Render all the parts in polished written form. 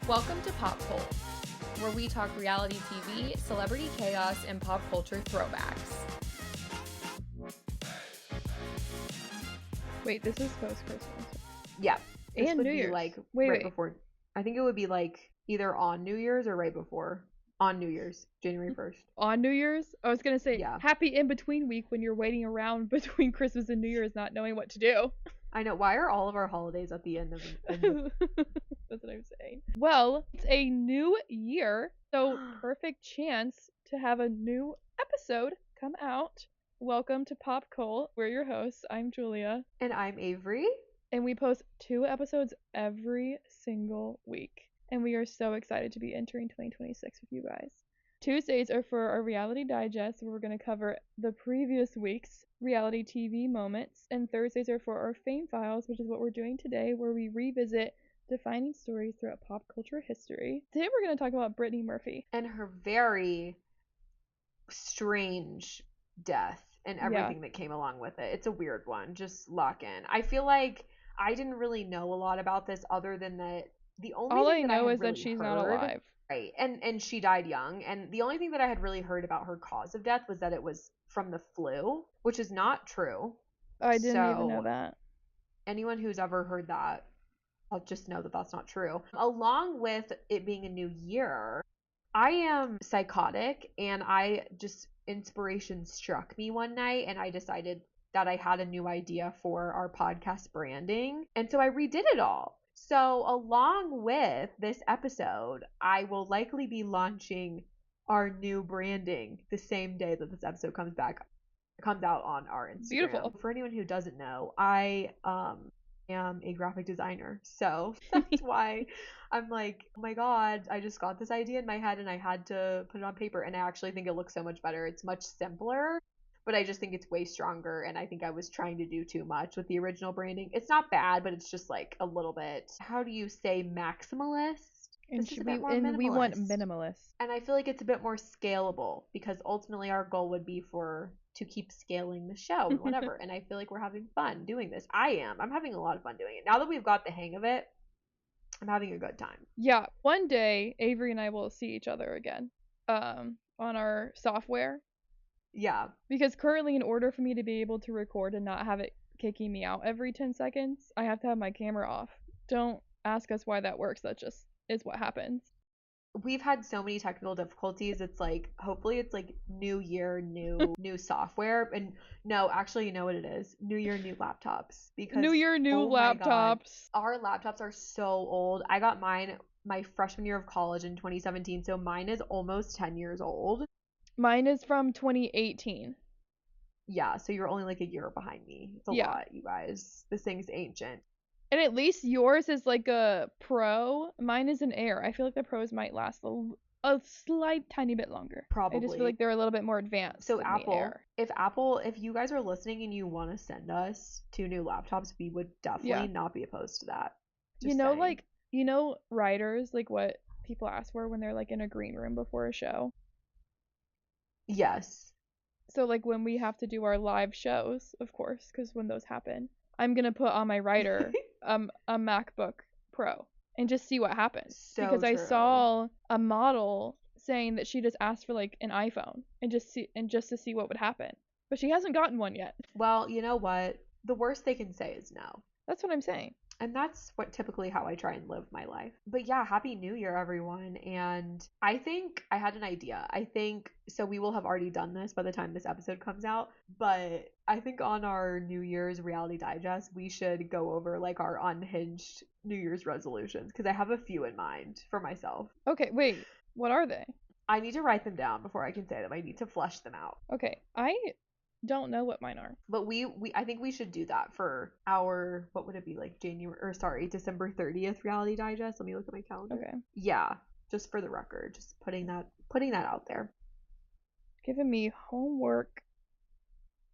Welcome to Pop Cult, where we talk reality TV, celebrity chaos, and pop culture throwbacks. Wait, this is post-Christmas. Yeah. This And would New be Year's. like Wait. before. I think it would be like either on New Year's or right before. On New Year's, January 1st. On New Year's? I was gonna say, Yeah. happy in-between week when you're waiting around between Christmas and New Year's not knowing what to do. I know. Why are all of our holidays at the end of That's what I'm saying. Well, it's a new year, so perfect chance to have a new episode come out. Welcome to Pop Cult. We're your hosts. I'm Julia. And I'm Avery. And we post 2 episodes every single week. And we are so excited to be entering 2026 with you guys. Tuesdays are for our reality digest, where we're going to cover the previous week's reality TV moments. And Thursdays are for our fame files, which is what we're doing today, where we revisit defining stories throughout pop culture history. Today we're going to talk about Brittany Murphy. And her very strange death and everything that came along with it. It's a weird one. Just lock in. I feel like I didn't really know a lot about this other than that the only All thing I that I know had is that really she's heard, not alive. Right. And she died young. And the only thing that I had really heard about her cause of death was that it was from the flu, which is not true. I didn't even know that. Anyone who's ever heard that, I'll just know that that's not true. Along with it being a new year, I am psychotic, and inspiration struck me one night, and I decided that I had a new idea for our podcast branding. And so I redid it all. So along with this episode, I will likely be launching our new branding the same day that this episode comes out on our Instagram. Beautiful. For anyone who doesn't know, I am a graphic designer. So that's why I'm like, oh my God, I just got this idea in my head and I had to put it on paper, and I actually think it looks so much better. It's much simpler, but I just think it's way stronger, and I think I was trying to do too much with the original branding. It's not bad, but it's just like a little bit, how do you say, maximalist? And we want minimalist. And I feel like it's a bit more scalable, because ultimately our goal would be to keep scaling the show and whatever. And I feel like we're having fun doing this. I'm having a lot of fun doing it. Now that we've got the hang of it, I'm having a good time. Yeah, one day Avery and I will see each other again on our software. Yeah. Because currently, in order for me to be able to record and not have it kicking me out every 10 seconds, I have to have my camera off. Don't ask us why that works. That just is what happens. We've had so many technical difficulties. It's like, hopefully it's like new year, new software. And no, actually, you know what it is? New year, new laptops. Because new year, new laptops. God, our laptops are so old. I got mine my freshman year of college in 2017, so mine is almost 10 years old. Mine is from 2018. Yeah, so you're only like a year behind me. It's a lot, you guys. This thing's ancient. And at least yours is like a Pro. Mine is an Air. I feel like the Pros might last a slight tiny bit longer. Probably. I just feel like they're a little bit more advanced. So if you guys are listening and you want to send us 2 new laptops, we would definitely not be opposed to that. Just saying. Writers, like what people ask for when they're like in a green room before a show. Yes. So like when we have to do our live shows, of course, because when those happen, I'm gonna put on my writer a MacBook Pro and just see what happens. So because true. I saw a model saying that she just asked for like an iPhone and just to see what would happen, but she hasn't gotten one yet. Well, you know what? The worst they can say is no. That's what I'm saying. And that's typically how I try and live my life. But yeah, Happy New Year, everyone. And I think I had an idea. So we will have already done this by the time this episode comes out. But I think on our New Year's Reality Digest, we should go over like our unhinged New Year's resolutions, because I have a few in mind for myself. Okay, wait. What are they? I need to write them down before I can say them. I need to flesh them out. Okay, I don't know what mine are. But I think we should do that for our, what would it be, like December 30th Reality Digest. Let me look at my calendar. Okay. Yeah, just for the record, just putting that out there. Giving me homework.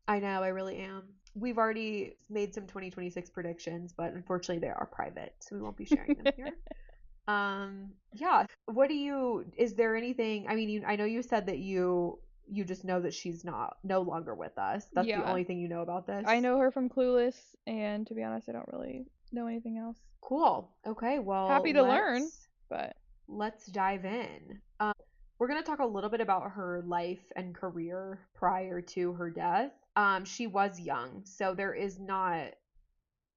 I know, I really am. We've already made some 2026 predictions, but unfortunately they are private, so we won't be sharing them here. Yeah. Is there anything, I mean, I know you said that you just know that she's no longer with us. That's the only thing you know about this? I know her from Clueless, and to be honest, I don't really know anything else. Cool. Okay, well, happy to learn, but let's dive in. We're going to talk a little bit about her life and career prior to her death. She was young, so there is not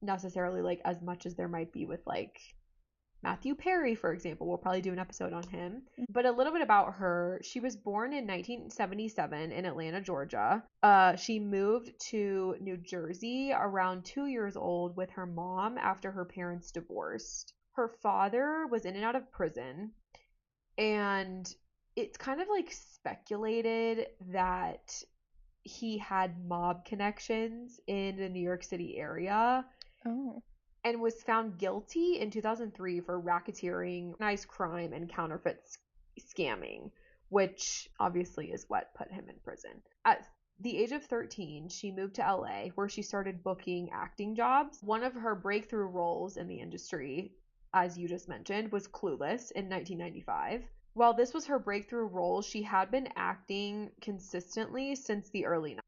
necessarily like as much as there might be with like Matthew Perry, for example. We'll probably do an episode on him. But a little bit about her. She was born in 1977 in Atlanta, Georgia. She moved to New Jersey around 2 years old with her mom after her parents divorced. Her father was in and out of prison, and it's kind of like speculated that he had mob connections in the New York City area. Oh. And was found guilty in 2003 for racketeering, organized crime, and counterfeit scamming, which obviously is what put him in prison. At the age of 13, she moved to LA, where she started booking acting jobs. One of her breakthrough roles in the industry, as you just mentioned, was Clueless in 1995. While this was her breakthrough role, she had been acting consistently since the early 90s.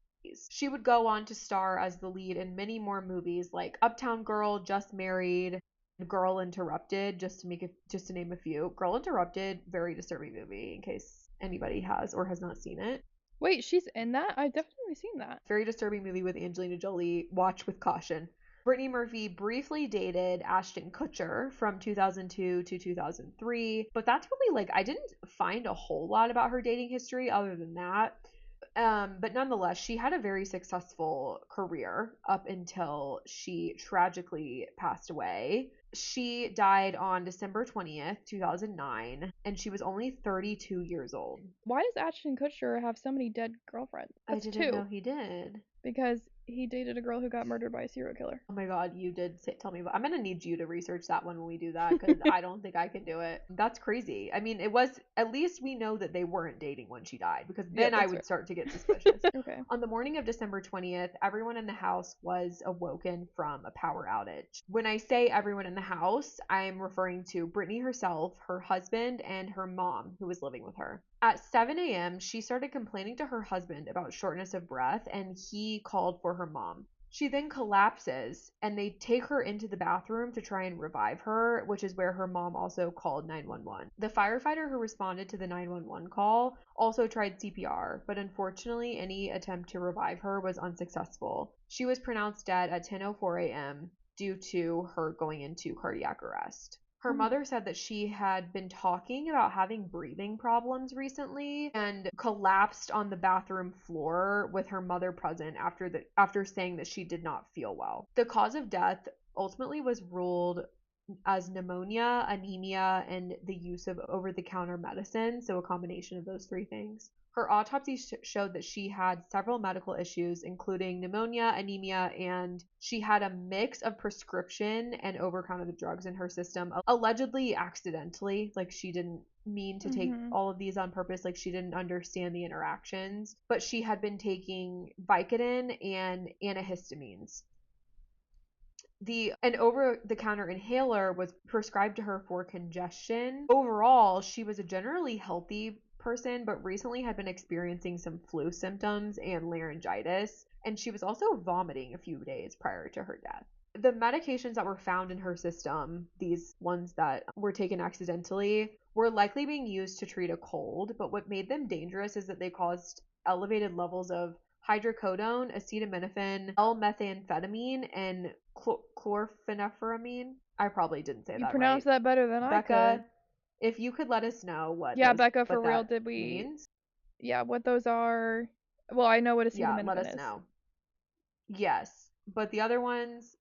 She would go on to star as the lead in many more movies like Uptown Girl, Just Married, Girl Interrupted, just to name a few. Girl Interrupted, very disturbing movie in case anybody has or has not seen it. Wait, she's in that? I've definitely seen that. Very disturbing movie with Angelina Jolie. Watch with caution. Brittany Murphy briefly dated Ashton Kutcher from 2002 to 2003, but that's really like, I didn't find a whole lot about her dating history other than that. But nonetheless, she had a very successful career up until she tragically passed away. She died on December 20th, 2009, and she was only 32 years old. Why does Ashton Kutcher have so many dead girlfriends? That's I didn't two. know he did. Because he dated a girl who got murdered by a serial killer. Oh my god, you did tell me about. I'm gonna need you to research that one when we do that because I don't think I can do it. That's crazy. I mean, it was, at least we know that they weren't dating when she died, because then I would start to get suspicious. Okay. On the morning of December 20th, everyone in the house was awoken from a power outage. When I say everyone in the house, I'm referring to Brittany herself, her husband, and her mom, who was living with her. At 7 a.m., she started complaining to her husband about shortness of breath, and he called for her mom. She then collapses, and they take her into the bathroom to try and revive her, which is where her mom also called 911. The firefighter who responded to the 911 call also tried CPR, but unfortunately, any attempt to revive her was unsuccessful. She was pronounced dead at 10:04 a.m. due to her going into cardiac arrest. Her mother said that she had been talking about having breathing problems recently and collapsed on the bathroom floor with her mother present after saying that she did not feel well. The cause of death ultimately was ruled as pneumonia, anemia, and the use of over-the-counter medicine, so a combination of those three things. Her autopsy showed that she had several medical issues, including pneumonia, anemia, and she had a mix of prescription and over-counter drugs in her system, allegedly accidentally. Like, she didn't mean to take all of these on purpose. Like, she didn't understand the interactions, but she had been taking Vicodin and antihistamines. An over-the-counter inhaler was prescribed to her for congestion. Overall, she was a generally healthy person, but recently had been experiencing some flu symptoms and laryngitis, and she was also vomiting a few days prior to her death. The medications that were found in her system, these ones that were taken accidentally, were likely being used to treat a cold, but what made them dangerous is that they caused elevated levels of hydrocodone, acetaminophen, L-methamphetamine, and chlorpheniramine. I probably didn't say that right. You pronounced that better than Becca, I could. if you could let us know what Becca, for real, that means. Yeah, what those are. Well, I know what acetaminophen is. Let us know. Yes, but the other ones,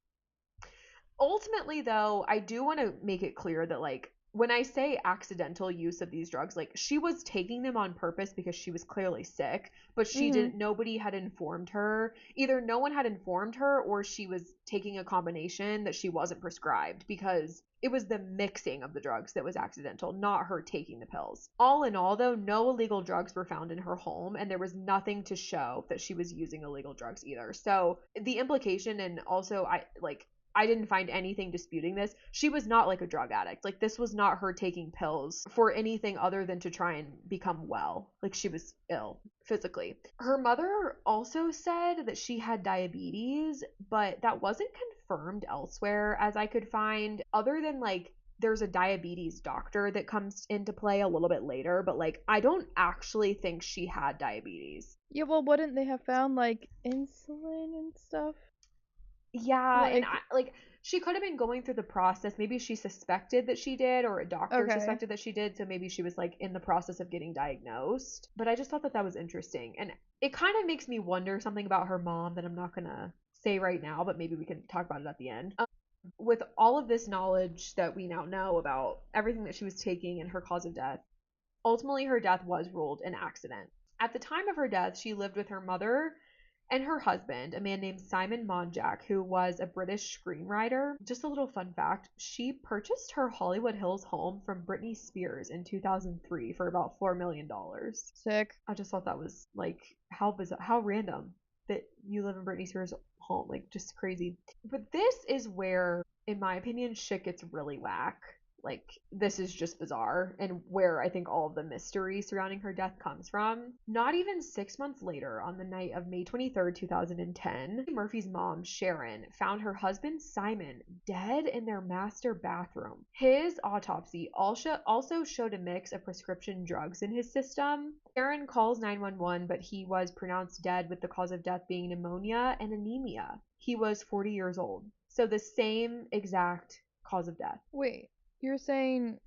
ultimately though, I do want to make it clear that, like, when I say accidental use of these drugs, like, she was taking them on purpose because she was clearly sick, but she didn't, nobody had informed her. Either no one had informed her or she was taking a combination that she wasn't prescribed, because it was the mixing of the drugs that was accidental, not her taking the pills. All in all, though, no illegal drugs were found in her home, and there was nothing to show that she was using illegal drugs either. So the implication, and also I didn't find anything disputing this. She was not like a drug addict. Like, this was not her taking pills for anything other than to try and become well. Like, she was ill physically. Her mother also said that she had diabetes, but that wasn't confirmed elsewhere as I could find, other than like there's a diabetes doctor that comes into play a little bit later, but like I don't actually think she had diabetes. Yeah, well, wouldn't they have found like insulin and stuff? Yeah, and Like, like she could have been going through the process. Maybe she suspected that she did, or a doctor okay. suspected that she did, so maybe she was like in the process of getting diagnosed. But I just thought that that was interesting, and it kind of makes me wonder something about her mom that I'm not gonna say right now, but maybe we can talk about it at the end. With all of this knowledge that we now know about everything that she was taking and her cause of death, ultimately her death was ruled an accident. At the time of her death, she lived with her mother and her husband, a man named Simon Monjack, who was a British screenwriter. Just a little fun fact, she purchased her Hollywood Hills home from Britney Spears in 2003 for about $4 million. Sick. I just thought that was like how bizarre, how random that you live in Britney Spears' home, like just crazy. But this is where, in my opinion, shit gets really whack. Like, this is just bizarre, and where I think all of the mystery surrounding her death comes from. Not even 6 months later, on the night of May 23rd, 2010, Murphy's mom, Sharon, found her husband, Simon, dead in their master bathroom. His autopsy also showed a mix of prescription drugs in his system. Sharon calls 911, but he was pronounced dead with the cause of death being pneumonia and anemia. He was 40 years old. So the same exact cause of death. Wait, you're saying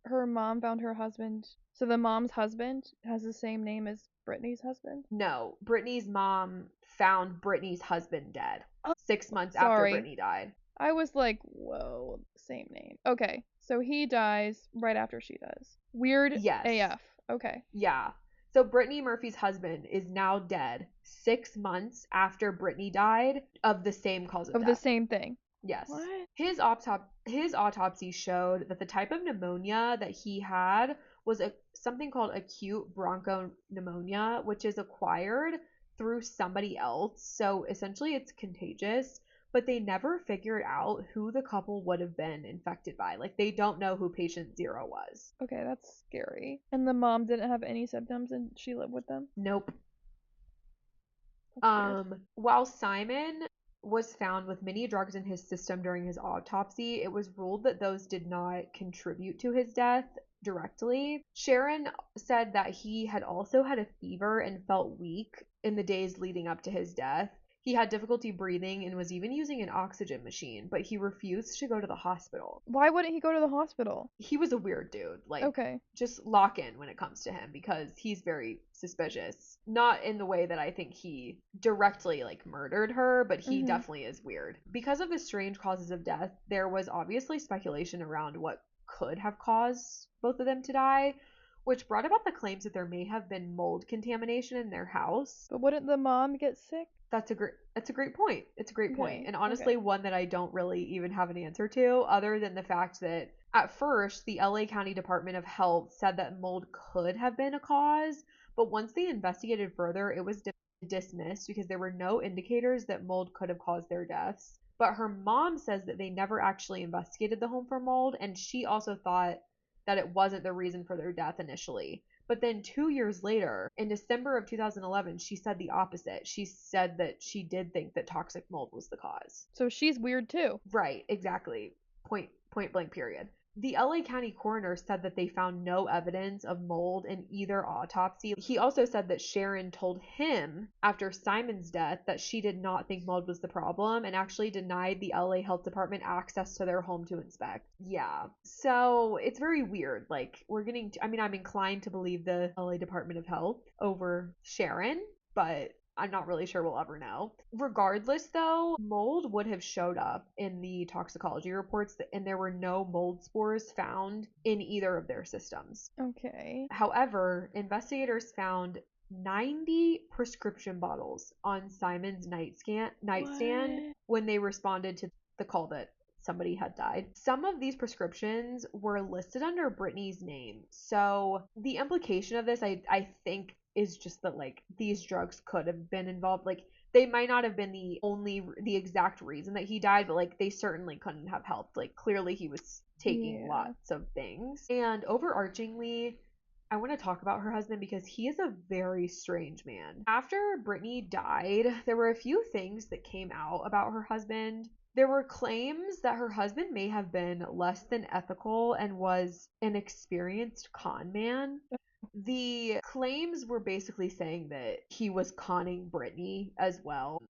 her mom found her husband, so the mom's husband has the same name as Brittany's husband? No, Brittany's mom found Brittany's husband dead Oh, 6 months after sorry. Brittany died. I was like, whoa, same name. Okay, so he dies right after she does. Weird Yes. AF. Okay. Yeah. So Brittany Murphy's husband is now dead 6 months after Brittany died of the same cause of Of death. the same thing. Yes. What? His autopsy showed that the type of pneumonia that he had was something called acute bronchopneumonia, which is acquired through somebody else. So essentially it's contagious, but they never figured out who the couple would have been infected by. Like, they don't know who patient 0 was. Okay, that's scary. And the mom didn't have any symptoms and she lived with them? Nope. That's weird. While Simon was found with many drugs in his system during his autopsy, it was ruled that those did not contribute to his death directly. Sharon said that he had also had a fever and felt weak in the days leading up to his death. He had difficulty breathing and was even using an oxygen machine, but he refused to go to the hospital. Why wouldn't he go to the hospital? He was a weird dude. Like, Okay. just lock in when it comes to him, because he's very suspicious. Not in the way that I think he directly like murdered her, but he definitely is weird. Because of the strange causes of death, there was obviously speculation around what could have caused both of them to die, which brought about the claims that there may have been mold contamination in their house. But wouldn't the mom get sick? That's a great point. It's a great point. Okay, And honestly, okay. one that I don't really even have an answer to, other than the fact that at first the LA County Department of Health said that mold could have been a cause, but once they investigated further, it was dismissed because there were no indicators that mold could have caused their deaths. But her mom says that they never actually investigated the home for mold, and she also thought that it wasn't the reason for their death initially. But then 2 years later, in December of 2011, she said the opposite. She said that she did think that toxic mold was the cause. So she's weird too. Right, exactly. Point blank period. The LA County coroner said that they found no evidence of mold in either autopsy. He also said that Sharon told him after Simon's death that she did not think mold was the problem and actually denied the LA Health Department access to their home to inspect. Yeah. So it's very weird. Like, I'm inclined to believe the LA Department of Health over Sharon, but I'm not really sure we'll ever know. Regardless, though, mold would have showed up in the toxicology reports, and there were no mold spores found in either of their systems. Okay. However, investigators found 90 prescription bottles on Simon's nightstand What? when they responded to the call that somebody had died. Some of these prescriptions were listed under Brittany's name. So the implication of this, I think, is just that like these drugs could have been involved. Like, they might not have been the exact reason that he died, but like they certainly couldn't have helped. Like, clearly he was taking lots of things. And overarchingly, I want to talk about her husband because he is a very strange man. After Brittany died, there were a few things that came out about her husband. There were claims that her husband may have been less than ethical and was an experienced con man. The claims were basically saying that he was conning Brittany as well,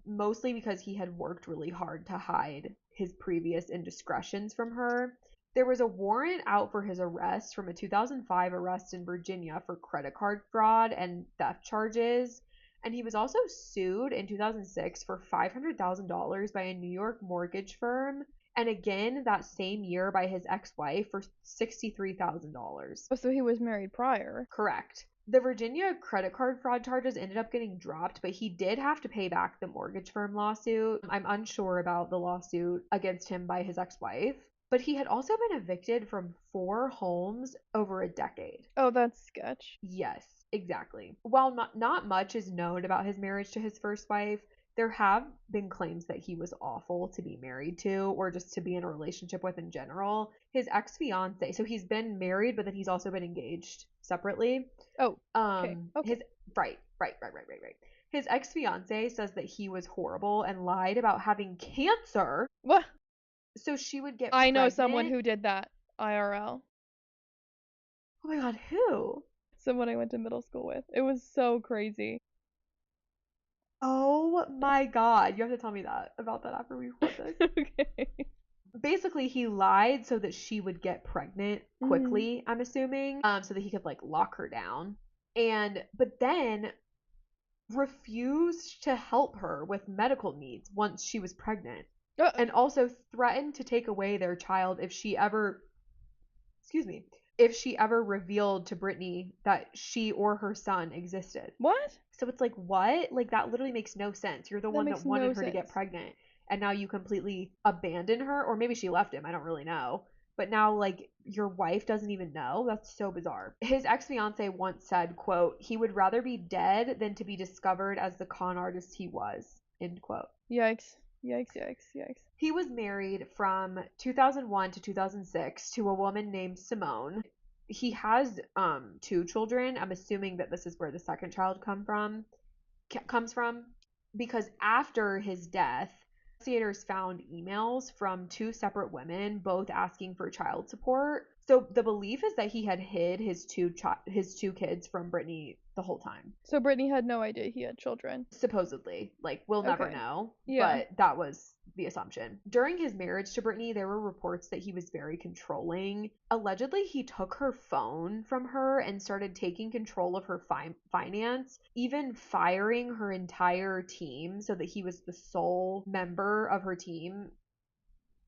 mostly because he had worked really hard to hide his previous indiscretions from her. There was a warrant out for his arrest from a 2005 arrest in Virginia for credit card fraud and theft charges. And he was also sued in 2006 for $500,000 by a New York mortgage firm, and again that same year by his ex-wife for $63,000. Oh, so he was married prior. Correct. The Virginia credit card fraud charges ended up getting dropped, but he did have to pay back the mortgage firm lawsuit. I'm unsure about the lawsuit against him by his ex-wife, but he had also been evicted from 4 homes over a decade. Oh, that's sketch. Yes, exactly. While not much is known about his marriage to his first wife, there have been claims that he was awful to be married to or just to be in a relationship with in general. His ex-fiance, so he's been married, but then he's also been engaged separately. Oh, okay. His right. His ex-fiance says that he was horrible and lied about having cancer. What? So she would get I know pregnant. someone who did that IRL. Oh my god, who? Someone I went to middle school with. It was so crazy. Oh my god, you have to tell me about that after we record this. Okay. Basically, he lied so that she would get pregnant quickly, I'm assuming, so that he could like lock her down. But then refused to help her with medical needs once she was pregnant. And also threatened to take away their child if she ever revealed to Brittany that she or her son existed. What? So it's like, what? Like, that literally makes no sense. You're the one that wanted her to get pregnant, and now you completely abandon her, or maybe she left him, I don't really know. But now, like, your wife doesn't even know? That's so bizarre. His ex-fiance once said, quote, he would rather be dead than to be discovered as the con artist he was, end quote. Yikes. He was married from 2001 to 2006 to a woman named Simone. He has 2 children. I'm assuming that this is where the second child comes from, because after his death, investigators found emails from 2 separate women, both asking for child support. So the belief is that he had hid his two kids from Brittany the whole time. So Brittany had no idea he had children. Supposedly. Like, we'll never know. Yeah. But that was the assumption. During his marriage to Brittany, there were reports that he was very controlling. Allegedly, he took her phone from her and started taking control of her finance, even firing her entire team so that he was the sole member of her team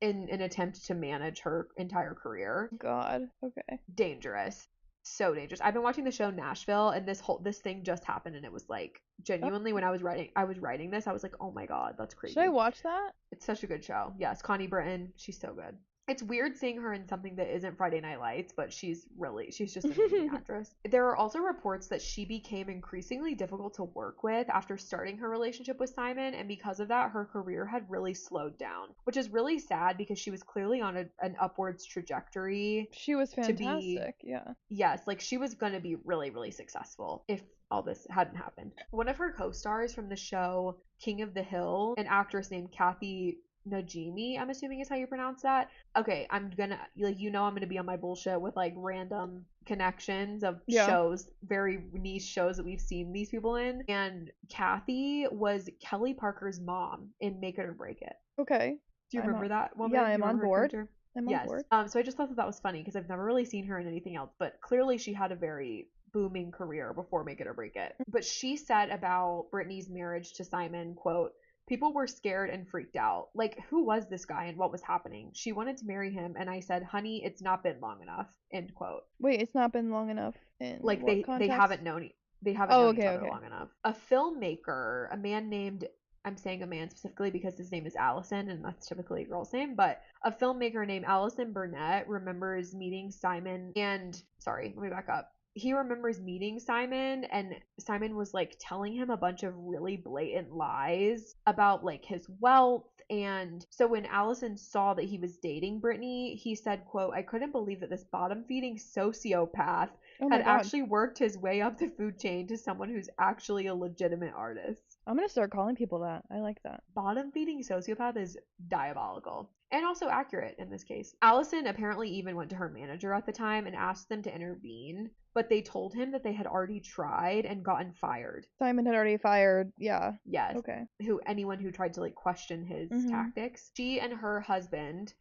in an attempt to manage her entire career. God. Okay. Dangerous. So dangerous. I've been watching the show Nashville, and this thing just happened, and it was like, genuinely, when I was writing this, I was like, oh my god, that's crazy. Should I watch that? It's such a good show. Yes, Connie Britton, she's so good. It's weird seeing her in something that isn't Friday Night Lights, but she's just an amazing actress. There are also reports that she became increasingly difficult to work with after starting her relationship with Simon, and because of that, her career had really slowed down, which is really sad because she was clearly on an upwards trajectory. She was fantastic, yeah. Yes, like she was going to be really, really successful if all this hadn't happened. One of her co-stars from the show King of the Hill, an actress named Kathy Najimy, I'm assuming is how you pronounce that. Okay, I'm gonna, like, I'm gonna be on my bullshit with like random connections of shows, very niche shows that we've seen these people in. And Kathy was Kelly Parker's mom in Make It or Break It. Okay. Do you remember that woman? Yeah, I'm on board. Yes. So I just thought that was funny because I've never really seen her in anything else, but clearly she had a very booming career before Make It or Break It. But she said about Brittany's marriage to Simon, quote, people were scared and freaked out. Like, who was this guy and what was happening? She wanted to marry him, and I said, honey, it's not been long enough, end quote. Wait, it's not been long enough in like what context? They haven't known each other long enough. A filmmaker, a man named, I'm saying a man specifically because his name is Allison, and that's typically a girl's name, but a filmmaker named Allison Burnett remembers meeting Simon let me back up. He remembers meeting Simon, and Simon was like telling him a bunch of really blatant lies about like his wealth. And so when Allison saw that he was dating Brittany, he said, quote, I couldn't believe that this bottom-feeding sociopath had actually worked his way up the food chain to someone who's actually a legitimate artist. I'm gonna start calling people that. I like that. Bottom feeding sociopath is diabolical and also accurate in this case. Allison apparently even went to her manager at the time and asked them to intervene, but they told him that they had already tried and gotten fired. Simon had already fired. Yeah. Yes. Okay. Anyone who tried to like question his Mhm. tactics. She and her husband,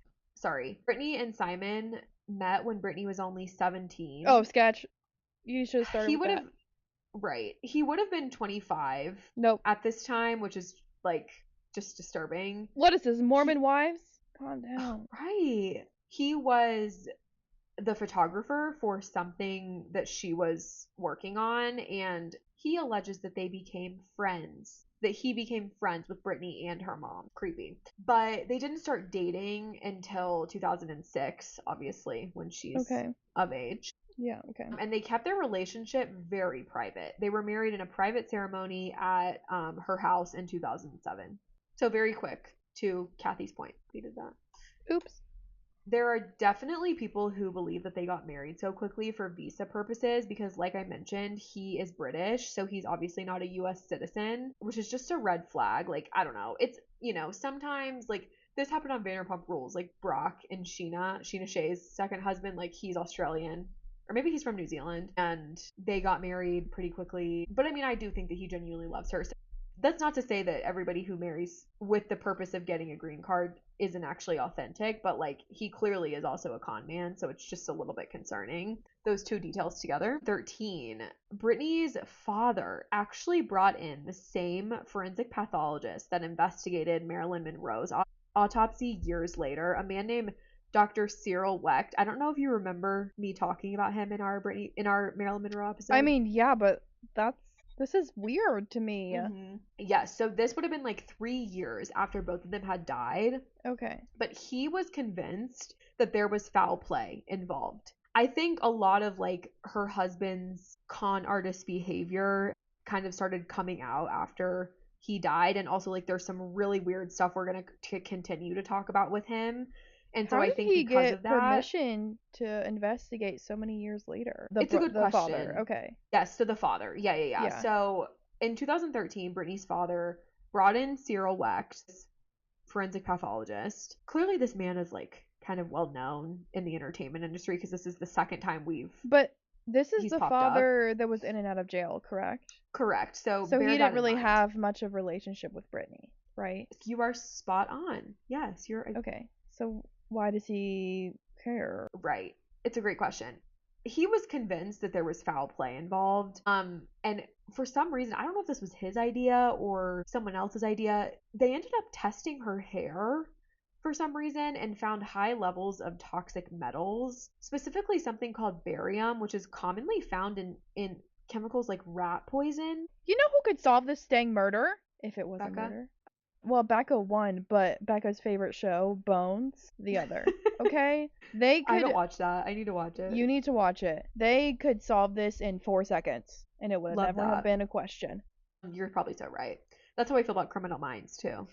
Brittany and Simon met when Brittany was only 17. Oh, sketch. You should have started He with would that. have Right. He would have been 25 Nope. at this time, which is like just disturbing. What is this? Mormon wives? Calm down. Right. He was the photographer for something that she was working on, and he alleges that he became friends with Brittany and her mom. Creepy. But they didn't start dating until 2006, obviously, when she's Okay. of age. Yeah, okay. And they kept their relationship very private. They were married in a private ceremony at her house in 2007. So very quick to Kathy's point. We did that. Oops. There are definitely people who believe that they got married so quickly for visa purposes because, like I mentioned, he is British, so he's obviously not a US citizen, which is just a red flag. Like, I don't know. It's, sometimes, like, this happened on Vanderpump Rules. Like, Brock and Sheena Shea's second husband, like, he's Australian. Or maybe he's from New Zealand, and they got married pretty quickly. But I mean, I do think that he genuinely loves her. So that's not to say that everybody who marries with the purpose of getting a green card isn't actually authentic, but like he clearly is also a con man, so it's just a little bit concerning. Those two details together. 13. Brittany's father actually brought in the same forensic pathologist that investigated Marilyn Monroe's autopsy years later, a man named Dr. Cyril Wecht. I don't know if you remember me talking about him in our Marilyn Monroe episode. I mean, yeah, but this is weird to me. Mm-hmm. Yes, so this would have been like 3 years after both of them had died. Okay. But he was convinced that there was foul play involved. I think a lot of like her husband's con artist behavior kind of started coming out after he died, and also like there's some really weird stuff we're going to continue to talk about with him. And so How I did think he because get of that, permission to investigate so many years later? It's a good the question. Father. Okay. Yes, so the father. Yeah. So in 2013, Brittany's father brought in Cyril Wecht, forensic pathologist. Clearly, this man is like kind of well known in the entertainment industry because this is the second time But this is he's the popped up. father that was in and out of jail, correct? Correct. So he bear that didn't in really mind. have much of a relationship with Brittany, right? You are spot on. Yes, you're Okay. So why does he care? right. It's a great question. He was convinced that there was foul play involved. And for some reason, I don't know if this was his idea or someone else's idea, they ended up testing her hair for some reason and found high levels of toxic metals, specifically something called barium, which is commonly found in chemicals like rat poison. You know who could solve this dang murder? If it was Becca? a murder. Well, Becca won, but Becca's favorite show, Bones, the other. Okay? They could. I don't watch that. I need to watch it. You need to watch it. They could solve this in 4 seconds, and it would Love never that. have been a question. You're probably so right. That's how I feel about Criminal Minds too,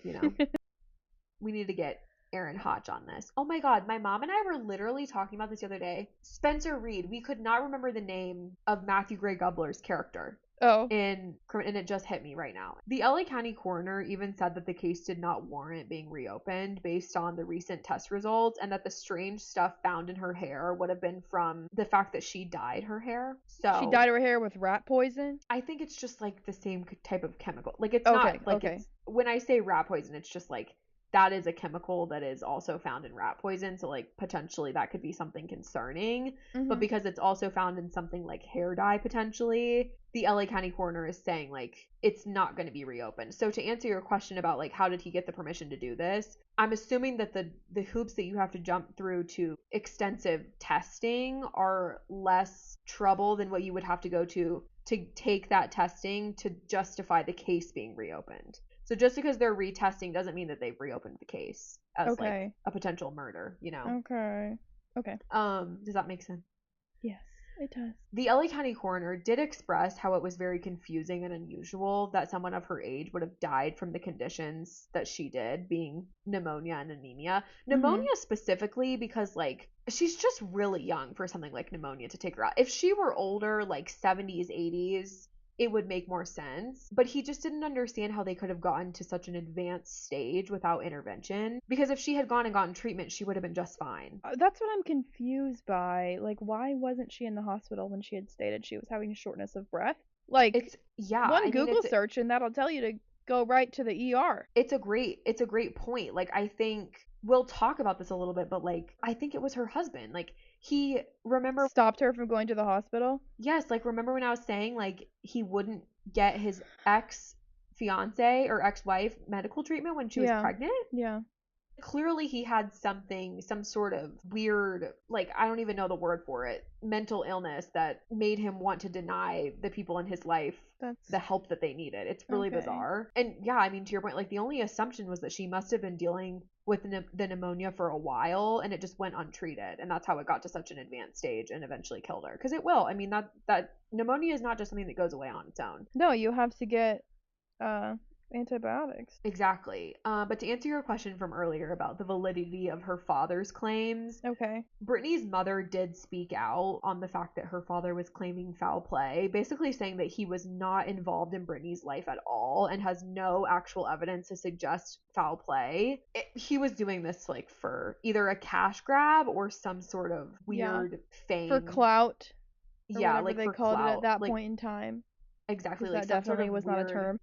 We need to get Aaron Hodge on this. Oh my god, my mom and I were literally talking about this the other day. Spencer Reed. We could not remember the name of Matthew Gray Gubler's character. Oh. And it just hit me right now. The LA County coroner even said that the case did not warrant being reopened based on the recent test results, and that the strange stuff found in her hair would have been from the fact that she dyed her hair. So She dyed her hair with rat poison? I think it's just like the same type of chemical. Like it's Okay, not like okay. it's, when I say rat poison, it's just like that is a chemical that is also found in rat poison. So like potentially that could be something concerning. But because it's also found in something like hair dye potentially, the LA County coroner is saying like it's not going to be reopened. So to answer your question about like how did he get the permission to do this, I'm assuming that the hoops that you have to jump through to extensive testing are less trouble than what you would have to go to take that testing to justify the case being reopened. So just because they're retesting doesn't mean that they've reopened the case as like a potential murder, Okay. Does that make sense? Yes, it does. The LA County coroner did express how it was very confusing and unusual that someone of her age would have died from the conditions that she did, being pneumonia and anemia. Pneumonia specifically because like she's just really young for something like pneumonia to take her out. If she were older, like 70s, 80s, it would make more sense. But he just didn't understand how they could have gotten to such an advanced stage without intervention. Because if she had gone and gotten treatment, she would have been just fine. That's what I'm confused by. Like, why wasn't she in the hospital when she had stated she was having shortness of breath? Like, It's, yeah, one I mean, Google search and that'll tell you to go right to the ER. it's a great point. Like, I think we'll talk about this a little bit, but like, I think it was her husband. Like, he, remember, Stopped her from going to the hospital? yes, like, remember when I was saying like he wouldn't get his ex fiance or ex-wife medical treatment when she was pregnant? Yeah. Clearly he had something, some sort of weird, like, I don't even know the word for it, mental illness that made him want to deny the people in his life the help that they needed. It's really bizarre. And yeah, I mean, to your point, like, the only assumption was that she must have been dealing with the pneumonia for a while and it just went untreated, and that's how it got to such an advanced stage and eventually killed her. Because it will. I mean, that pneumonia is not just something that goes away on its own. No, you have to get antibiotics. Exactly. But to answer your question from earlier about the validity of her father's claims, Okay. Brittany's mother did speak out on the fact that her father was claiming foul play, basically saying that he was not involved in Brittany's life at all and has no actual evidence to suggest foul play. He was doing this like for either a cash grab or some sort of weird fame. For clout. Or yeah, whatever like they for called clout. it at that like, point in time. Exactly. Like, Like, that some sort definitely of was weird, not a term.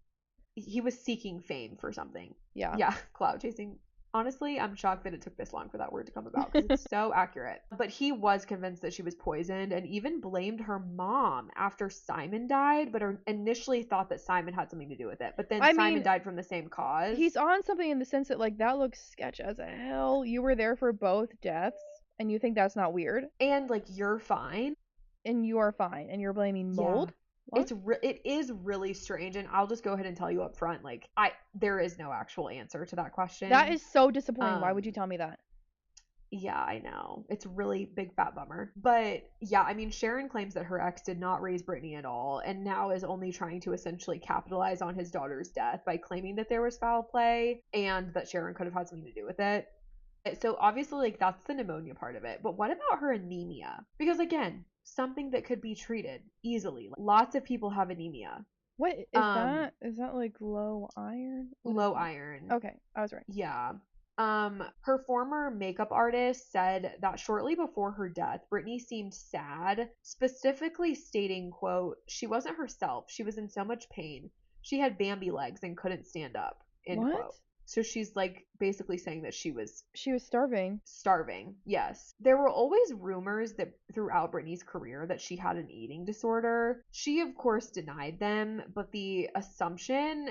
He was seeking fame for something. Yeah. Clout chasing. Honestly, I'm shocked that it took this long for that word to come about because it's so accurate. But he was convinced that she was poisoned and even blamed her mom after Simon died, but initially thought that Simon had something to do with it. But then Simon died from the same cause. He's on something in the sense that, like, that looks sketch as a hell. You were there for both deaths and you think that's not weird? And, like, you're fine. And you are fine. And you're blaming mold? Yeah. It is really strange, and I'll just go ahead and tell you up front, like, there is no actual answer to that question. That is so disappointing. Why would you tell me that? Yeah, I know. It's a really big fat bummer. But yeah, I mean, Sharon claims that her ex did not raise Brittany at all and now is only trying to essentially capitalize on his daughter's death by claiming that there was foul play and that Sharon could have had something to do with it. So obviously, like, that's the pneumonia part of it. But what about her anemia? Because again, something that could be treated easily. Lots of people have anemia. What is that? Is that like low iron? Low iron. Okay, I was right. Yeah. Her former makeup artist said that shortly before her death, Brittany seemed sad, specifically stating, quote, she wasn't herself. She was in so much pain. She had Bambi legs and couldn't stand up, end quote. So she's like basically saying that she was starving. Starving, yes. There were always rumors that throughout Brittany's career that she had an eating disorder. She, of course, denied them, but the assumption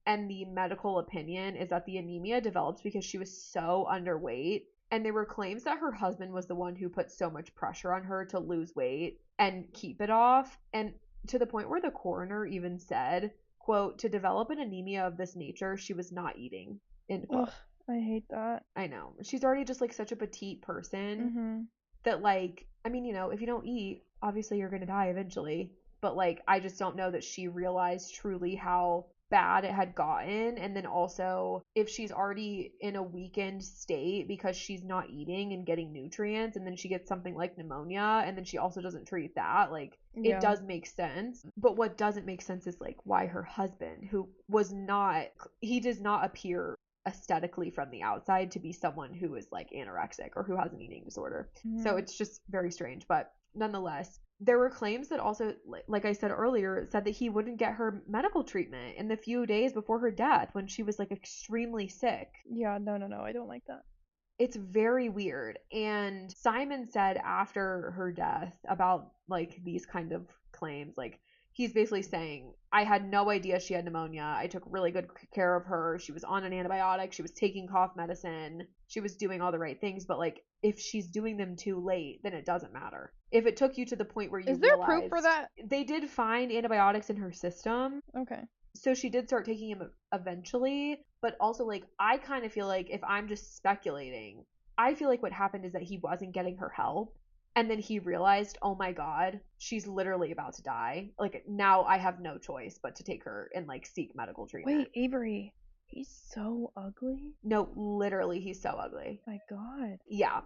and the medical opinion is that the anemia developed because she was so underweight. And there were claims that her husband was the one who put so much pressure on her to lose weight and keep it off. And to the point where the coroner even said, quote, to develop an anemia of this nature, she was not eating, end quote. Ugh, I hate that. I know. She's already just like such a petite person that, like, I mean, you know, if you don't eat, obviously you're going to die eventually. But like, I just don't know that she realized truly how bad it had gotten. And then also, if she's already in a weakened state because she's not eating and getting nutrients, and then she gets something like pneumonia, and then she also doesn't treat that, like, it does make sense. But what doesn't make sense is like why her husband, who was not, he does not appear aesthetically from the outside to be someone who is like anorexic or who has an eating disorder. So it's just very strange. But nonetheless, there were claims that also, like I said earlier, said that he wouldn't get her medical treatment in the few days before her death when she was like extremely sick. Yeah, no, I don't like that. It's very weird. And Simon said after her death about like these kind of claims, like, he's basically saying, I had no idea she had pneumonia. I took really good care of her. She was on an antibiotic. She was taking cough medicine. She was doing all the right things. But like, if she's doing them too late, then it doesn't matter. If it took you to the point where you Is there proof for that? They did find antibiotics in her system. Okay. So she did start taking them eventually. But also, like, I kind of feel like, if I'm just speculating, I feel like what happened is that he wasn't getting her help. And then he realized, oh my God, she's literally about to die. Like, now I have no choice but to take her and like seek medical treatment. Wait, Avery, he's so ugly? No, literally, he's so ugly. My God. Yeah.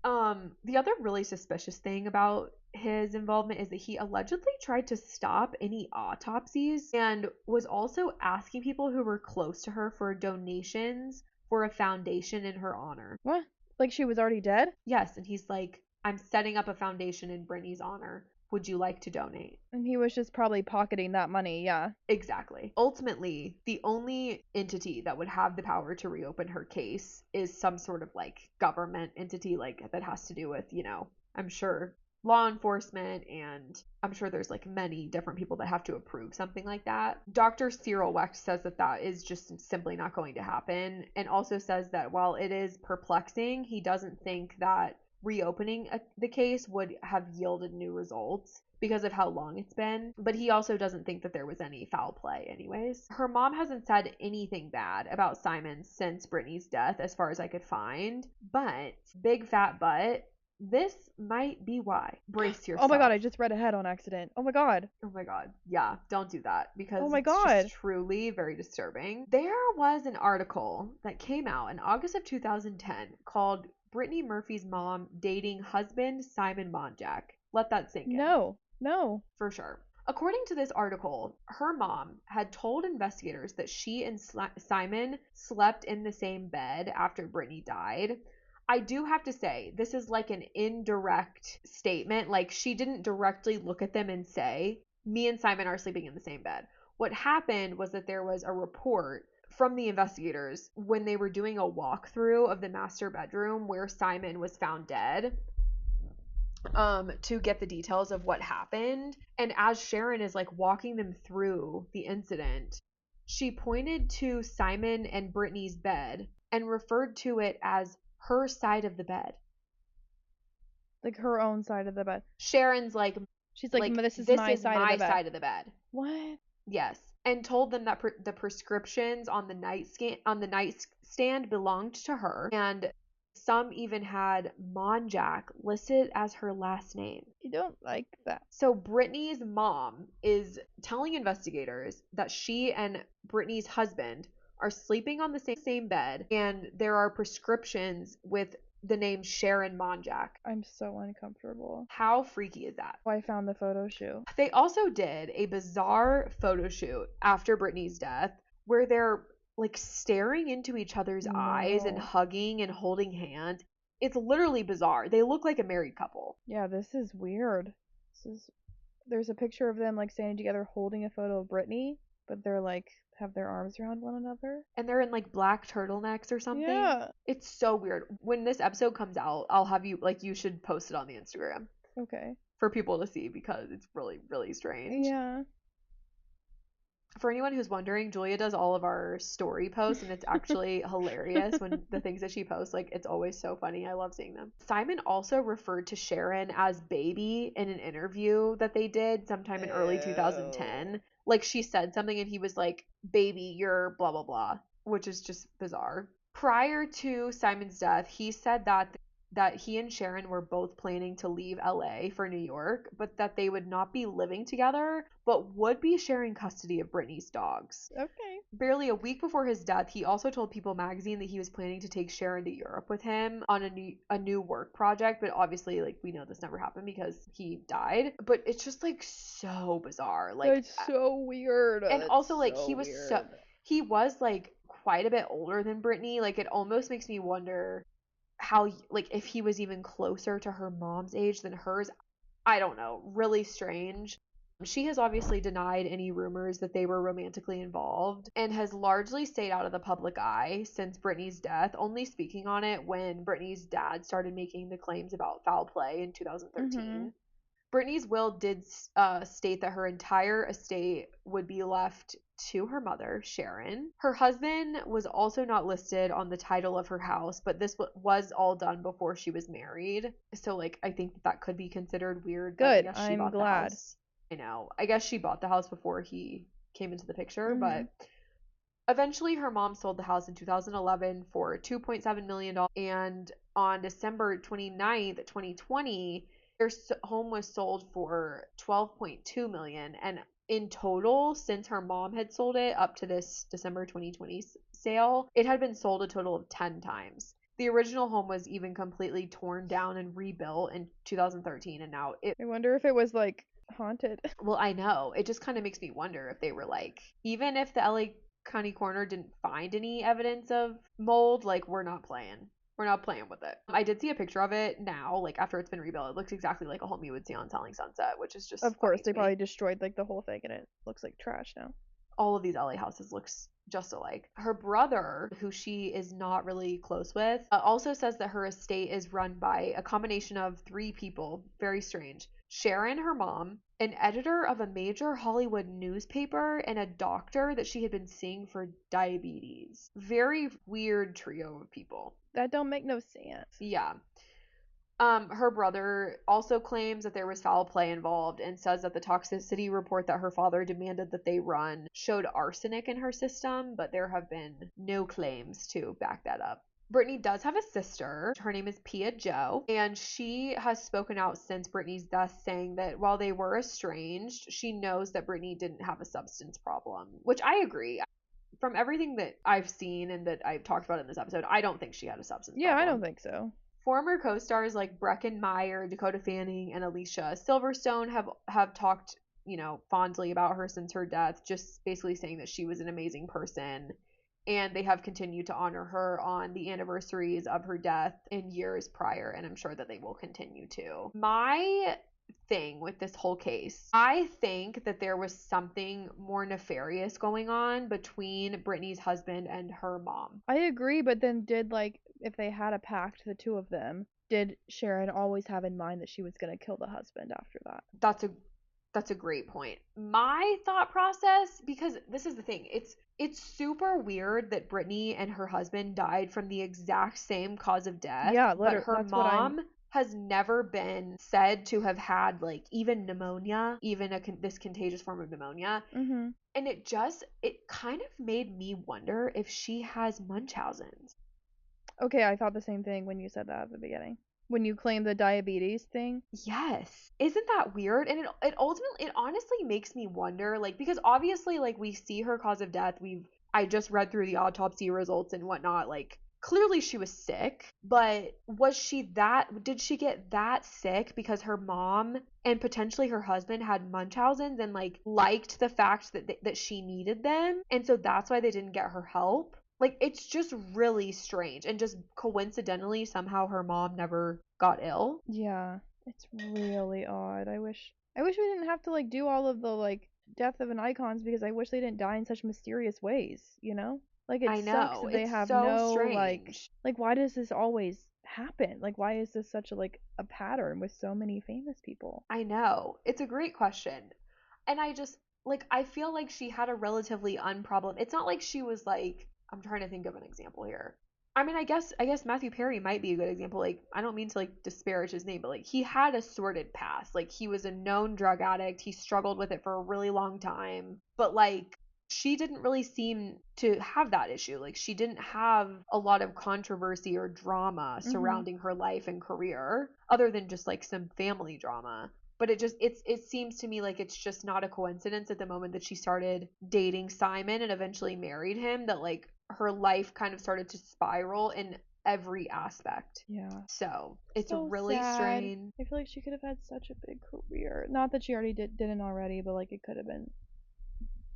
The other really suspicious thing about his involvement is that he allegedly tried to stop any autopsies and was also asking people who were close to her for donations for a foundation in her honor. What? Like she was already dead? Yes, and he's like, I'm setting up a foundation in Brittany's honor. Would you like to donate? And he was just probably pocketing that money, yeah. Exactly. Ultimately, the only entity that would have the power to reopen her case is some sort of like government entity, like that has to do with, I'm sure law enforcement, and I'm sure there's like many different people that have to approve something like that. Dr. Cyril Wecht says that is just simply not going to happen, and also says that while it is perplexing, he doesn't think that reopening the case would have yielded new results because of how long it's been, but he also doesn't think that there was any foul play anyways. Her mom hasn't said anything bad about Simon since Brittany's death as far as I could find, but big fat butt, this might be why. Brace yourself. Oh my god, I just read ahead on accident. Oh my god. Oh my god. Yeah, don't do that because Oh my it's god. just truly very disturbing. There was an article that came out in August of 2010 called Brittany Murphy's Mom Dating Husband Simon Monjack. Let that sink in. No. For sure. According to this article, her mom had told investigators that she and Simon slept in the same bed after Brittany died. I do have to say, this is like an indirect statement. Like, she didn't directly look at them and say, me and Simon are sleeping in the same bed. What happened was that there was a report from the investigators when they were doing a walkthrough of the master bedroom where Simon was found dead, to get the details of what happened. And as Sharon is like walking them through the incident, she pointed to Simon and Brittany's bed and referred to it as her side of the bed. Like her own side of the bed. Sharon's like, she's like this is my side of the bed. Side of the bed. What? Yes. And told them that the prescriptions on the nightstand belonged to her, and some even had Monjack listed as her last name. You don't like that. So Brittany's mom is telling investigators that she and Brittany's husband are sleeping on the same bed, and there are prescriptions with the name Sharon Monjack. I'm so uncomfortable. How freaky is that? I found the photo shoot. They also did a bizarre photo shoot after Brittany's death where they're like staring into each other's eyes and hugging and holding hands. It's literally bizarre. They look like a married couple. Yeah, this is weird. There's a picture of them like standing together holding a photo of Brittany, but they're like have their arms around one another. And they're in like black turtlenecks or something. Yeah. It's so weird. When this episode comes out, I'll have you you should post it on the Instagram. Okay. For people to see because it's really, really strange. Yeah. For anyone who's wondering, Julia does all of our story posts, and it's actually hilarious when the things that she posts, like, it's always so funny. I love seeing them. Simon also referred to Sharon as baby in an interview that they did sometime in early 2010. Like, she said something and he was like, baby, you're blah, blah, blah, which is just bizarre. Prior to Simon's death, he said that he and Sharon were both planning to leave LA for New York, but that they would not be living together, but would be sharing custody of Brittany's dogs. Okay. Barely a week before his death, he also told People magazine that he was planning to take Sharon to Europe with him on a new work project, but obviously, like, we know this never happened because he died. But it's just like so bizarre. Like, it's so weird. And also, like, so he was like quite a bit older than Brittany. Like, it almost makes me wonder how, like, if he was even closer to her mom's age than hers. I don't know. Really strange. She has obviously denied any rumors that they were romantically involved and has largely stayed out of the public eye since Brittany's death, only speaking on it when Brittany's dad started making the claims about foul play in 2013. Mm-hmm. Brittany's will did state that her entire estate would be left to her mother, Sharon. Her husband was also not listed on the title of her house, but this was all done before she was married. So, like, I think that could be considered weird. Good, I'm glad. I know. I guess she bought the house before he came into the picture, Mm-hmm. but eventually her mom sold the house in 2011 for $2.7 million, and on December 29th, 2020, their home was sold for $12.2 million, and in total, since her mom had sold it up to this December 2020 sale, it had been sold a total of 10 times. The original home was even completely torn down and rebuilt in 2013, and now it. I wonder if it was like haunted. Well, I know. It just kind of makes me wonder if they were like, even if the LA County coroner didn't find any evidence of mold, like we're not playing. We're not playing with it. I did see a picture of it now, like after it's been rebuilt. It looks exactly like a home you would see on Selling Sunset, which is just Of course, funny they to me. probably destroyed like the whole thing, and it looks like trash now. All of these LA houses looks just alike. Her brother, who she is not really close with, also says that her estate is run by a combination of 3 people. Very strange. Sharon, her mom, an editor of a major Hollywood newspaper, and a doctor that she had been seeing for diabetes. Very weird trio of people. That don't make no sense. Yeah. Her brother also claims that there was foul play involved and says that the toxicity report that her father demanded that they run showed arsenic in her system, but there have been no claims to back that up. Brittany does have a sister. Her name is Pia Jo, and she has spoken out since Brittany's death, saying that while they were estranged, she knows that Brittany didn't have a substance problem, which I agree. From everything that I've seen and that I've talked about in this episode, I don't think she had a substance problem. I don't think so. Former co-stars like Breckin Meyer, Dakota Fanning, and Alicia Silverstone have talked, fondly about her since her death, just basically saying that she was an amazing person. And they have continued to honor her on the anniversaries of her death in years prior, and I'm sure that they will continue to. My thing with this whole case, I think that there was something more nefarious going on between Brittany's husband and her mom. I agree, but then if they had a pact, the two of them, did Sharon always have in mind that she was going to kill the husband after that? That's a great point. My thought process, because this is the thing, it's super weird that Brittany and her husband died from the exact same cause of death. Yeah, but her that's mom has never been said to have had like even pneumonia, even this contagious form of pneumonia. Mm-hmm. And it kind of made me wonder if she has Munchausen's. Okay, I thought the same thing when you said that at the beginning. When you claimed the diabetes thing. Yes. Isn't that weird? And it honestly makes me wonder, like, because obviously, like, we see her cause of death. I just read through the autopsy results and whatnot. Like, clearly she was sick, but did she get that sick because her mom and potentially her husband had Munchausen's and like liked the fact that she needed them, and so that's why they didn't get her help? Like, it's just really strange, and just coincidentally somehow her mom never got ill. Yeah, it's really odd. I wish we didn't have to like do all of the like death of an icons, because I wish they didn't die in such mysterious ways, Like, it I sucks know, that they it's have so no strange. like why does this always happen? Like, why is this such a pattern with so many famous people? I know. It's a great question. And I feel like she had a relatively unproblem. It's not like she was like, I'm trying to think of an example here. I mean, I guess Matthew Perry might be a good example. Like, I don't mean to like disparage his name, but like he had a sordid past. Like, he was a known drug addict. He struggled with it for a really long time. But like, she didn't really seem to have that issue. Like, she didn't have a lot of controversy or drama surrounding her life and career, other than just like some family drama. But it seems to me like it's just not a coincidence at the moment that she started dating Simon and eventually married him, that like her life kind of started to spiral in every aspect. Yeah. So it's So really sad. strange. I feel like she could have had such a big career. Not that she already didn't already, but like it could have been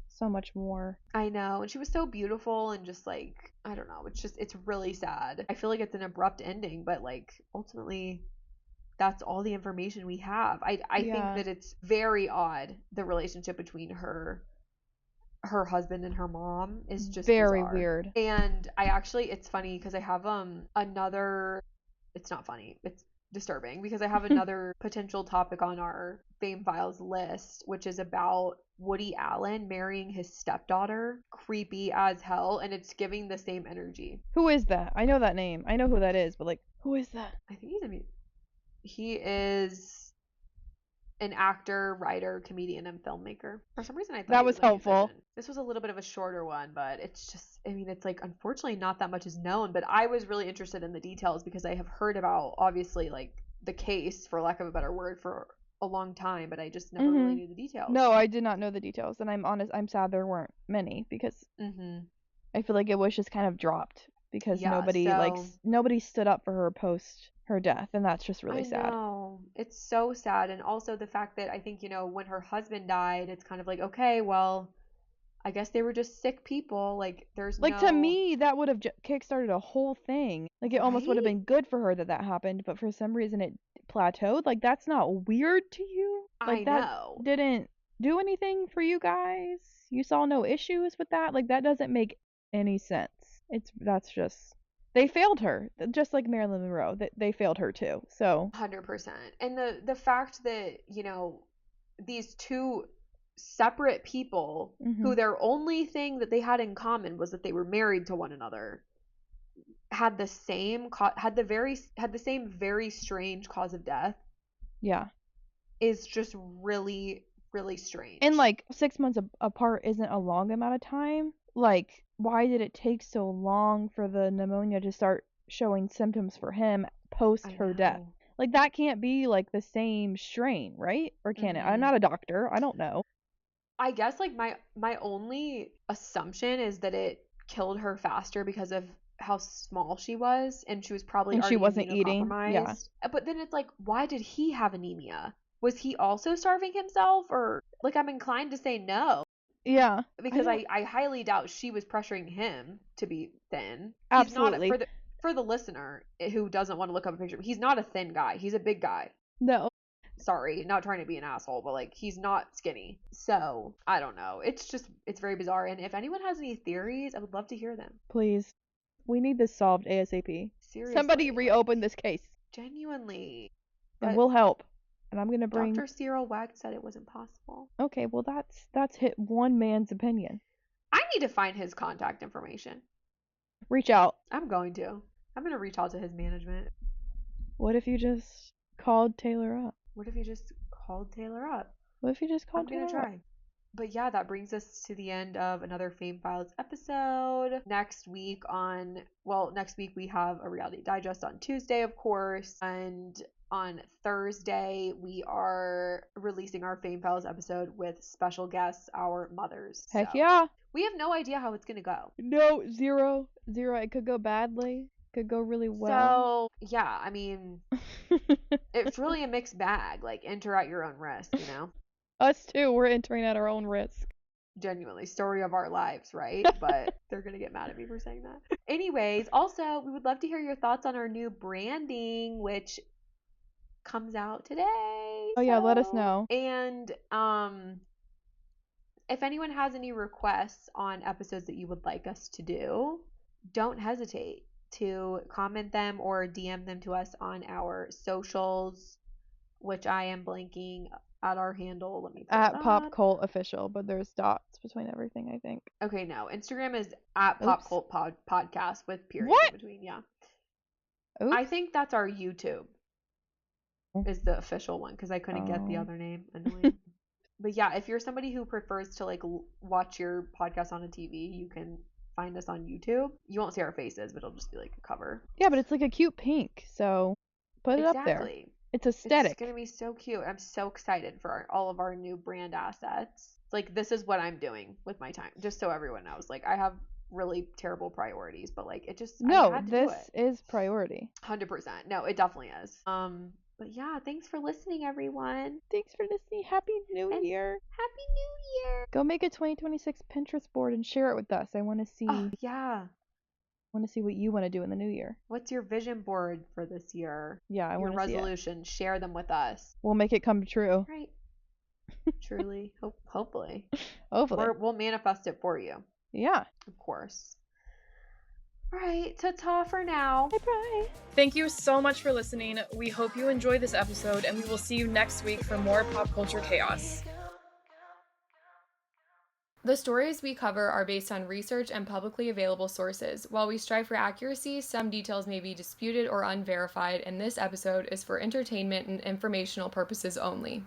so much more. I know. And she was so beautiful, and just like, I don't know. It's really sad. I feel like it's an abrupt ending, but like ultimately that's all the information we have. I think that it's very odd, the relationship between her husband and her mom is just very bizarre. Weird. And it's funny because I have another, it's not funny, it's disturbing, because I have another potential topic on our Fame Files list, which is about Woody Allen marrying his stepdaughter. Creepy as hell, and it's giving the same energy. Who is that? I know that name. I know who that is, but like, who is that? I think he is an actor, writer, comedian, and filmmaker. For some reason, I thought that he was a helpful. musician. This was a little bit of a shorter one, but it's just, I mean, it's like, unfortunately not that much is known, but I was really interested in the details because I have heard about, obviously, like, the case, for lack of a better word, for a long time, but I just never really knew the details. No, I did not know the details, and I'm sad there weren't many, because I feel like it was just kind of dropped because Yeah, nobody nobody stood up for her post her death, and that's just really I sad. know. It's so sad. And also the fact that I think, when her husband died, it's kind of like, okay, well, I guess they were just sick people. Like, there's Like, to no. me, that would have kickstarted a whole thing. Like, it almost would have Right? been good for her that happened, but for some reason it plateaued. Like, that's not weird to you? I Like, that know. didn't do anything for you guys? You saw no issues with that? Like, that doesn't make any sense. That's just, they failed her. Just like Marilyn Monroe, they failed her too. So, 100%. And the fact that, these two separate people who their only thing that they had in common was that they were married to one another had the same had the same very strange cause of death yeah. is just really, really strange. And like 6 months apart isn't a long amount of time. Like, why did it take so long for the pneumonia to start showing symptoms for him post I her death? know. Like, that can't be like the same strain, right? Or can it? I'm Mhm. not a doctor. I don't know. I guess like my only assumption is that it killed her faster because of how small she was, and she was probably And she already wasn't eating. Yeah. immunocompromised. But then it's like, why did he have anemia? Was he also starving himself? Or like, I'm inclined to say no, Yeah. because I highly doubt she was pressuring him to be thin. He's not, Absolutely. for the listener who doesn't want to look up a picture, he's not a thin guy. He's a big guy. No. Sorry, not trying to be an asshole, but like, he's not skinny. So I don't know. It's very bizarre. And if anyone has any theories, I would love to hear them. Please. We need this solved ASAP. Seriously. Somebody reopen this case. Genuinely. And But we'll help. And I'm going to bring. Dr. Cyril Wag said it wasn't possible. Okay, well, that's hit one man's opinion. I need to find his contact information. Reach out. I'm going to reach out to his management. What if you just called Taylor up? What if you just called Taylor up? What if you just called I'm gonna Taylor up? try. But yeah, that brings us to the end of another Fame Files episode. Next week we have a reality digest on Tuesday, of course, and on Thursday we are releasing our Fame Files episode with special guests, our mothers. Heck So yeah. we have no idea how it's gonna go. No, zero. It could go badly. Could go really well. So yeah, I mean, it's really a mixed bag. Like, enter at your own risk, Us too. We're entering at our own risk. Genuinely, story of our lives, right? But they're gonna get mad at me for saying that. Anyways, also, we would love to hear your thoughts on our new branding, which comes out today. Oh yeah, let us know. And if anyone has any requests on episodes that you would like us to do, don't hesitate to comment them or DM them to us on our socials, which I am blanking at our handle. Let me pull At it Pop up. Cult Official, but there's dots between everything, I think. Okay, no. Instagram is at Pop Cult Podcast with periods What? in between. Yeah. Oops. I think that's our YouTube is the official one, because I couldn't get the other name. Annoying. But yeah, if you're somebody who prefers to like watch your podcast on a TV, you can find us on YouTube. You won't see our faces, but it'll just be like a cover. Yeah, but it's like a cute pink, so put it up there. Exactly. It's aesthetic. It's gonna be so cute. I'm so excited for all of our new brand assets. It's like, this is what I'm doing with my time, just so everyone knows. Like, I have really terrible priorities, but like, it just, I had to this do it. is priority. 100%. No, it definitely is. But yeah, thanks for listening, everyone. Thanks for listening. Happy New Year. Happy New Year. Go make a 2026 Pinterest board and share it with us. I want to see. Oh, yeah. Want to see what you want to do in the new year. What's your vision board for this year? Yeah, I want to see it. Your resolution. Share them with us. We'll make it come true. Right. Truly. Hopefully. Hopefully. We'll manifest it for you. Yeah. Of course. All right, ta-ta for now. Bye-bye. Thank you so much for listening. We hope you enjoyed this episode, and we will see you next week for more pop culture chaos. The stories we cover are based on research and publicly available sources. While we strive for accuracy, some details may be disputed or unverified, and this episode is for entertainment and informational purposes only.